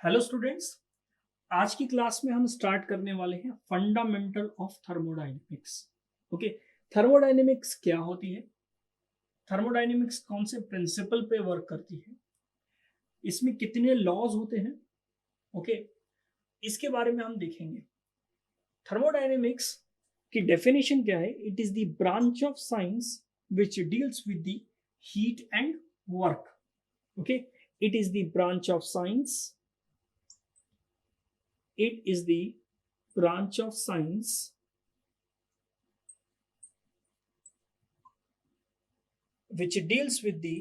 Hello students. आज की class में हम स्टार्ट करने वाले हैं fundamental of thermodynamics. Okay, thermodynamics क्या होती है, थर्मोडायनेमिक्स कौन से प्रिंसिपल पे वर्क करती है, इसमें कितने लॉज होते हैं। ओके, इसके बारे में हम देखेंगे। थर्मोडायनेमिक्स की डेफिनेशन क्या है? It is the branch of science which deals with the heat and work. Okay, it is the branch of science, it is the branch of science which deals with the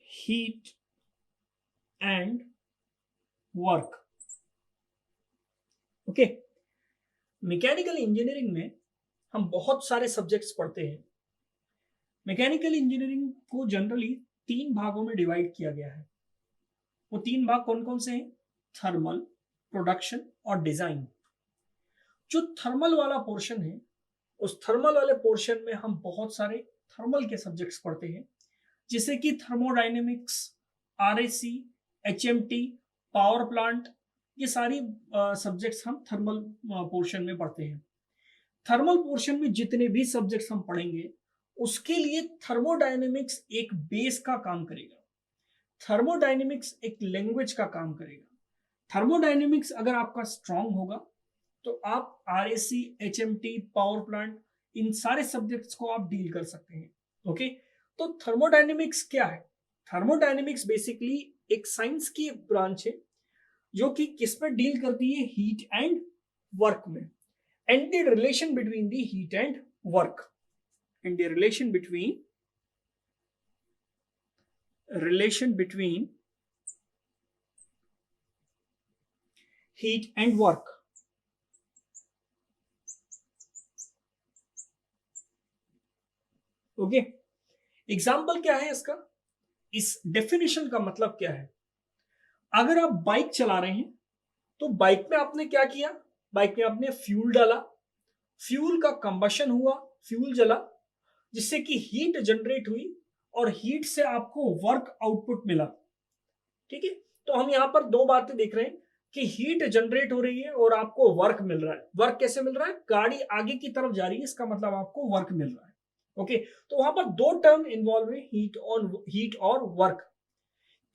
heat and work. Okay, mechanical engineering में हम बहुत सारे subjects पढ़ते हैं। Mechanical engineering को generally तीन भागों में डिवाइड किया गया है। वो तीन भाग कौन कौन से हैं? थर्मल, प्रोडक्शन और डिजाइन। जो थर्मल वाला पोर्शन है, उस थर्मल वाले पोर्शन में हम बहुत सारे थर्मल के सब्जेक्ट्स पढ़ते हैं, जैसे कि thermodynamics, RAC, HMT, power plant. ये सारी सब्जेक्ट्स हम थर्मल पोर्शन में पढ़ते हैं। थर्मल पोर्शन में जितने भी सब्जेक्ट्स हम पढ़ेंगे, उसके लिए थर्मोडायनेमिक्स एक बेस का काम करेगा। थर्मोडायनेमिक्स एक लैंग्वेज का काम करेगा। थर्मोडायनेमिक्स अगर आपका स्ट्रांग होगा तो आप आरएसी, एचएमटी, पावर प्लांट, इन सारे सब्जेक्ट्स को आप डील कर सकते हैं। ओके, तो थर्मोडायनेमिक्स क्या है? थर्मोडायनेमिक्स बेसिकली एक साइंस की ब्रांच है जो कि किस में डील करती है? हीट एंड वर्क में, and the relation between the heat and work, and the relation between heat and work. Okay, example क्या है इसका? इस डेफिनेशन का मतलब क्या है? अगर आप बाइक चला रहे हैं तो बाइक में आपने क्या किया? बाइक में आपने फ्यूल डाला, फ्यूल का कंबशन हुआ, फ्यूल जला, जिससे कि हीट जनरेट हुई और हीट से आपको वर्क आउटपुट मिला। ठीक है, तो हम यहां पर दो बातें देख रहे हैं कि हीट जनरेट हो रही है और आपको वर्क मिल रहा है। वर्क कैसे मिल रहा है? गाड़ी आगे की तरफ जा रही है, इसका मतलब आपको वर्क मिल रहा है। ओके, तो वहां पर दो टर्म इन्वॉल्व है, हीट और वर्क।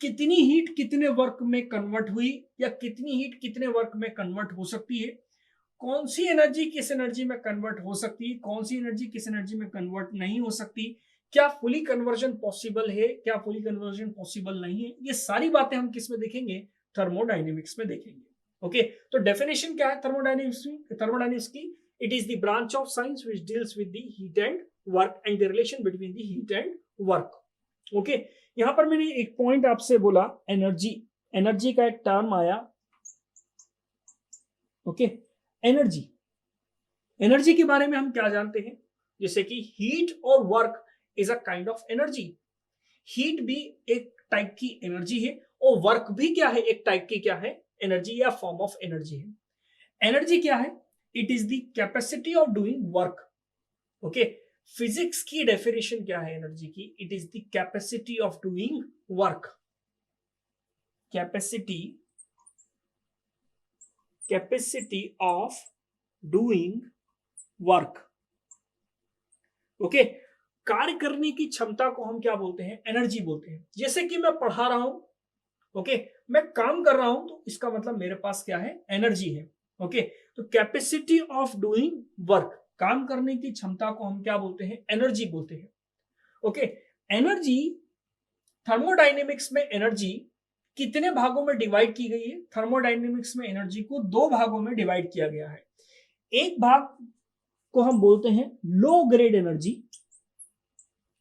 कितनी हीट कितने वर्क में कन्वर्ट हुई, या कितनी हीट कितने वर्क में कन्वर्ट हो सकती है, कौन सी एनर्जी किस एनर्जी में कन्वर्ट हो सकती है, कौन सी एनर्जी किस एनर्जी में कन्वर्ट नहीं हो सकती, क्या फुली कन्वर्जन पॉसिबल है, क्या फुली कन्वर्जन पॉसिबल नहीं है, ये सारी बातें हम किस में देखेंगे? थर्मोडायनेमिक्स में देखेंगे। ओके, तो डेफिनेशन क्या है थर्मोडायनेमिक्स की? It is the branch of science which deals with the heat and work and the relation between the heat and work. Okay, यहां पर मैंने एक पॉइंट आपसे बोला, एनर्जी। एनर्जी का एक टर्म आया। ओके, एनर्जी, एनर्जी के बारे में हम क्या जानते हैं? जैसे कि हीट और work is a kind of energy. Heat भी एक टाइप की एनर्जी है और वर्क भी क्या है? एक टाइप की क्या है? एनर्जी या फॉर्म ऑफ एनर्जी है। एनर्जी क्या है? It is the capacity of doing work. Okay, physics की डेफिनेशन क्या है एनर्जी की? It is the capacity of doing work. Capacity capacity of doing work. Okay, कार्य करने की क्षमता को हम क्या बोलते हैं? एनर्जी बोलते हैं। जैसे कि मैं पढ़ा रहा हूं, ओके, मैं काम कर रहा हूं, तो इसका मतलब मेरे पास क्या है? एनर्जी है। ओके, तो कैपेसिटी ऑफ डूइंग वर्क, काम करने की क्षमता को हम क्या बोलते हैं? एनर्जी बोलते हैं। ओके, एनर्जी, थर्मोडायनेमिक्स में एनर्जी कितने भागों में डिवाइड की गई है? थर्मोडायनेमिक्स में एनर्जी को दो भागों में डिवाइड किया गया है। एक भाग को हम बोलते हैं लो ग्रेड एनर्जी,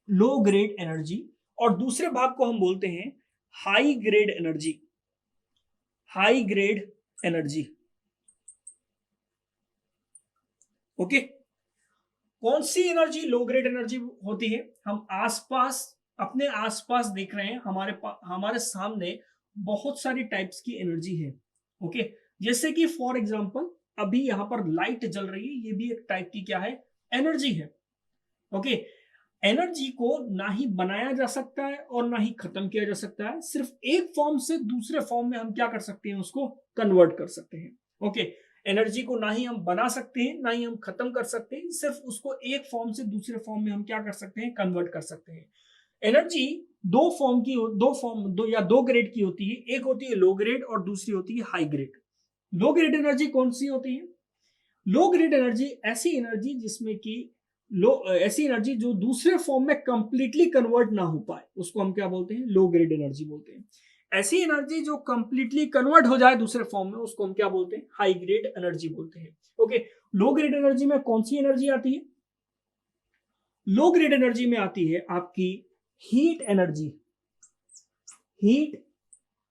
लो ग्रेड एनर्जी, और दूसरे भाग को हम बोलते हैं high grade energy, high grade energy. Okay, कौन सी एनर्जी लो ग्रेड एनर्जी होती है? हम आसपास, अपने आसपास देख रहे हैं, हमारे सामने बहुत सारी टाइप्स की एनर्जी है। ओके, जैसे कि फॉर एग्जांपल अभी यहां पर लाइट जल रही है, ये भी एक टाइप की क्या है? एनर्जी है। ओके, एनर्जी को ना ही बनाया जा सकता है और ना ही खत्म किया जा सकता है, सिर्फ एक फॉर्म से दूसरे फॉर्म में हम क्या कर सकते हैं, उसको कन्वर्ट कर सकते हैं। ओके, एनर्जी को ना ही हम बना सकते हैं ना ही हम खत्म कर सकते हैं, सिर्फ उसको एक फॉर्म से दूसरे फॉर्म में हम क्या कर सकते हैं, कन्वर्ट कर सकते हैं। एनर्जी दो ग्रेड की होती है, एक होती है लो ग्रेड और दूसरी होती है हाई ग्रेड। लो ग्रेड एनर्जी कौन सी होती है? लो ग्रेड एनर्जी ऐसी एनर्जी जिसमें कि लो ऐसी एनर्जी जो दूसरे फॉर्म में कंप्लीटली कन्वर्ट ना हो पाए, उसको हम क्या बोलते हैं, लो ग्रेड एनर्जी बोलते हैं। ऐसी एनर्जी जो कंप्लीटली कन्वर्ट हो जाए दूसरे फॉर्म में, उसको हम क्या बोलते हैं, हाई ग्रेड एनर्जी बोलते हैं। ओके, लो ग्रेड एनर्जी में कौन सी एनर्जी आती है? लो ग्रेड एनर्जी में आती है आपकी heat energy. Heat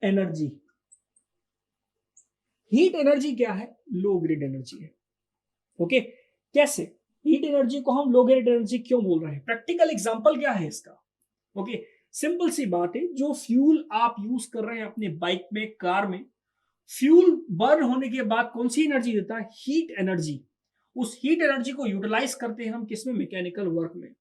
energy, heat energy क्या है? लो ग्रेड एनर्जी है। ओके, कैसे? हीट एनर्जी को हम लो ग्रेड एनर्जी क्यों बोल रहे हैं? प्रैक्टिकल एग्जांपल क्या है इसका? ओके, सिंपल सी बात है, जो फ्यूल आप यूज कर रहे हैं अपने बाइक में, कार में, फ्यूल बर्न होने के बाद कौन सी एनर्जी देता है? Heat energy. उस हीट एनर्जी को यूटिलाइज करते हैं हम किसमें? मैकेनिकल वर्क में।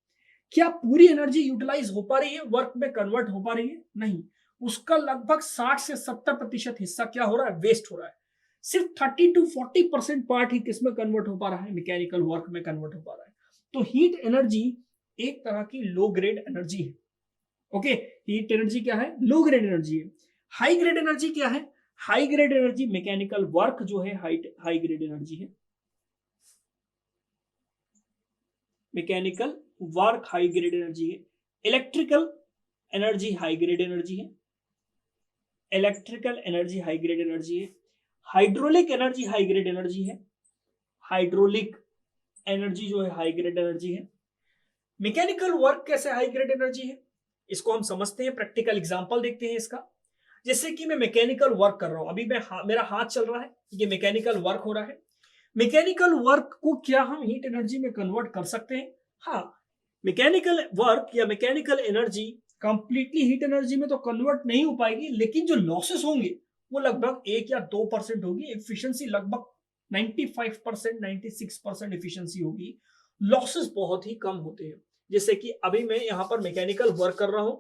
क्या पूरी एनर्जी यूटिलाइज हो पा रही है, वर्क में कन्वर्ट हो पा रही है? नहीं, उसका लगभग 60 से 70% हिस्सा क्या हो रहा है, वेस्ट हो रहा है। सिर्फ 30 to 40% पार्ट ही किसमें कन्वर्ट हो पा रहा है, मैकेनिकल वर्क में कन्वर्ट हो पा रहा है। तो हीट एनर्जी एक तरह की लो ग्रेड एनर्जी है। ओके, हीट एनर्जी क्या है? लो ग्रेड एनर्जी है। हाई ग्रेड एनर्जी क्या है? High grade energy mechanical work जो है हाई ग्रेड एनर्जी है। Mechanical work high grade energy है। Electrical energy high grade energy है। Electrical energy high grade energy है। Hydraulic energy high grade energy है। Hydraulic energy जो है हाई ग्रेड एनर्जी है। मैकेनिकल वर्क कैसे हाई ग्रेड एनर्जी है, इसको हम समझते हैं, प्रैक्टिकल एग्जांपल देखते हैं इसका। जैसे कि मैं मैकेनिकल वर्क कर रहा हूं, अभी मेरा हाथ चल रहा है, ये मैकेनिकल वर्क हो रहा है। मैकेनिकल वर्क को क्या हम हीट एनर्जी में कन्वर्ट कर सकते हैं? हाँ, मैकेनिकल वर्क या mechanical energy completely heat energy में तो कन्वर्ट नहीं हो पाएगी, लेकिन जो लॉसेस होंगे वो लगभग 1 या 2% होगी। एफिशिएंसी लगभग 95% 96% एफिशिएंसी होगी। लॉसेस बहुत ही कम होते हैं। जैसे कि अभी मैं यहां पर मैकेनिकल वर्क कर रहा हूं,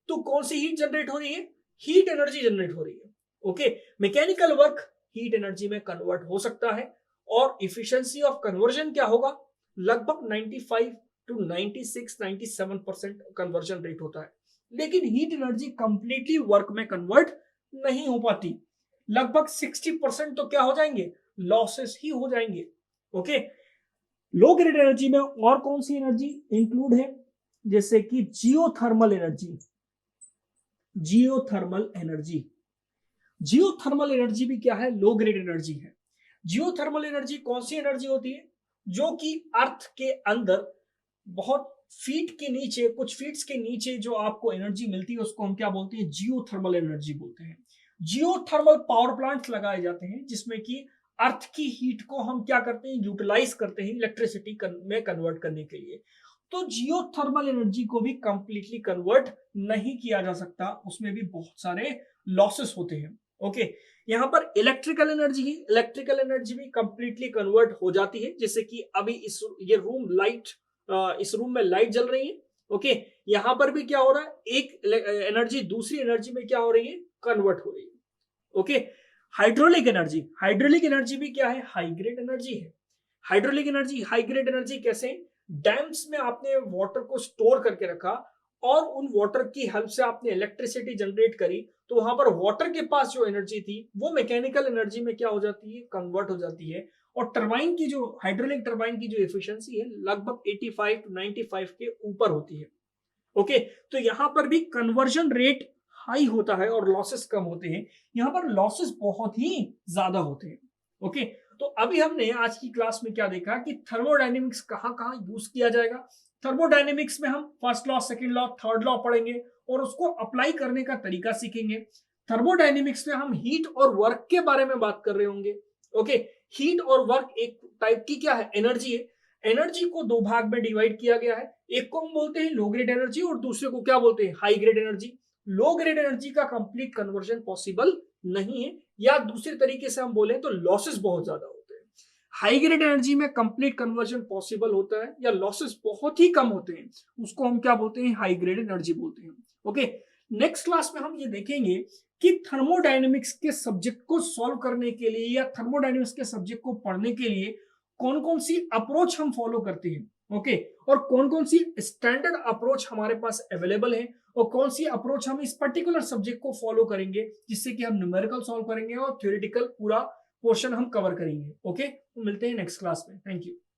तो कौन सी हीट जनरेट हो रही है? हीट एनर्जी जनरेट हो रही है। Okay, mechanical work heat energy में कन्वर्ट हो सकता है और इफिशिएंसी ऑफ कन्वर्जन क्या होगा? लगभग 95 टू 96 97% कन्वर्जन रेट होता है। लेकिन हीट एनर्जी कंप्लीटली वर्क में कन्वर्ट नहीं हो पाती। लगभग 60% तो क्या हो जाएंगे? लॉसेस ही हो जाएंगे। ओके, लो ग्रेड एनर्जी में और कौन सी एनर्जी इंक्लूड है? जैसे कि geothermal energy. Geothermal energy, geothermal energy भी क्या है? लो ग्रेड एनर्जी है। जियोथर्मल एनर्जी कौन सी एनर्जी होती है? जो कि अर्थ के अंदर बहुत फीट के नीचे, कुछ फीट्स के नीचे जो आपको एनर्जी मिलती है, उसको हम क्या बोलते हैं? जियोथर्मल एनर्जी बोलते हैं। जियोथर्मल पावर प्लांट्स लगाए जाते हैं जिसमें कि अर्थ की हीट को हम क्या करते हैं? यूटिलाइज करते हैं इलेक्ट्रिसिटी में कन्वर्ट करने के लिए। तो जियोथर्मल एनर्जी को भी कंप्लीटली कन्वर्ट नहीं किया जा सकता, उसमें भी बहुत सारे लॉसेस होते हैं। ओके, यहाँ पर इलेक्ट्रिकल एनर्जी ही, इलेक्ट्रिकल एनर्जी भी कंप्लीटली कन्वर्ट हो जाती है। जैसे कि अभी ये रूम लाइट, इस रूम में लाइट जल रही है। ओके, यहाँ पर भी क्या हो रहा है? एक एनर्जी दूसरी एनर्जी में क्या हो रही है? कन्वर्ट हो रही है। Okay, hydraulic energy, hydraulic energy भी क्या है? हाई ग्रेड एनर्जी है। Hydraulic energy high grade energy कैसे? डैम्स में आपने वाटर को स्टोर करके रखा और उन वाटर की हेल्प से आपने इलेक्ट्रिसिटी जनरेट करी, तो वहां पर वाटर के पास जो एनर्जी थी वो मैकेनिकल एनर्जी में क्या हो जाती है? कन्वर्ट हो जाती है। और टरबाइन की जो हाइड्रोलिक टरबाइन की जो एफिशिएंसी है लगभग 85 to 95 के ऊपर होती है। ओके, तो यहां पर भी कन्वर्जन रेट हाई होता है और लॉसेस कम होते हैं। यहां पर लॉसेस बहुत ही ज्यादा होते हैं। ओके, तो अभी हमने आज की क्लास में क्या देखा कि थर्मोडायनेमिक्स कहां कहां यूज किया जाएगा। थर्मोडायनेमिक्स में हम first law, second law, third law पढ़ेंगे और उसको अप्लाई करने का तरीका सीखेंगे। थर्मोडायनेमिक्स में हम हीट और वर्क के बारे में बात कर रहे होंगे। ओके, हीट और वर्क एक टाइप की क्या है? एनर्जी है। एनर्जी को दो भाग में डिवाइड किया गया है। एक को हम बोलते हैं लो ग्रेड एनर्जी और दूसरे को क्या बोलते हैं? High grade energy. लो ग्रेड एनर्जी का कंप्लीट कन्वर्जन पॉसिबल नहीं है, या दूसरे तरीके से हम बोले तो लॉसेस बहुत ज्यादा होते हैं। हाई ग्रेड एनर्जी में कंप्लीट कन्वर्जन पॉसिबल होता है या लॉसेस बहुत ही कम होते हैं, उसको हम क्या बोलते हैं, हाई ग्रेड एनर्जी बोलते हैं। ओके, नेक्स्ट क्लास में हम ये देखेंगे कि थर्मोडायनेमिक्स के सब्जेक्ट को सॉल्व करने के लिए या थर्मोडायनेमिक्स के सब्जेक्ट को पढ़ने के लिए कौन कौन सी अप्रोच हम फॉलो करते हैं। ओके, और कौन कौन सी स्टैंडर्ड अप्रोच हमारे पास अवेलेबल है और कौन सी अप्रोच हम इस पर्टिकुलर सब्जेक्ट को फॉलो करेंगे जिससे कि हम न्यूमेरिकल सॉल्व करेंगे और थ्योरेटिकल पूरा पोर्शन हम कवर करेंगे। ओके, तो मिलते हैं नेक्स्ट क्लास में। Thank you.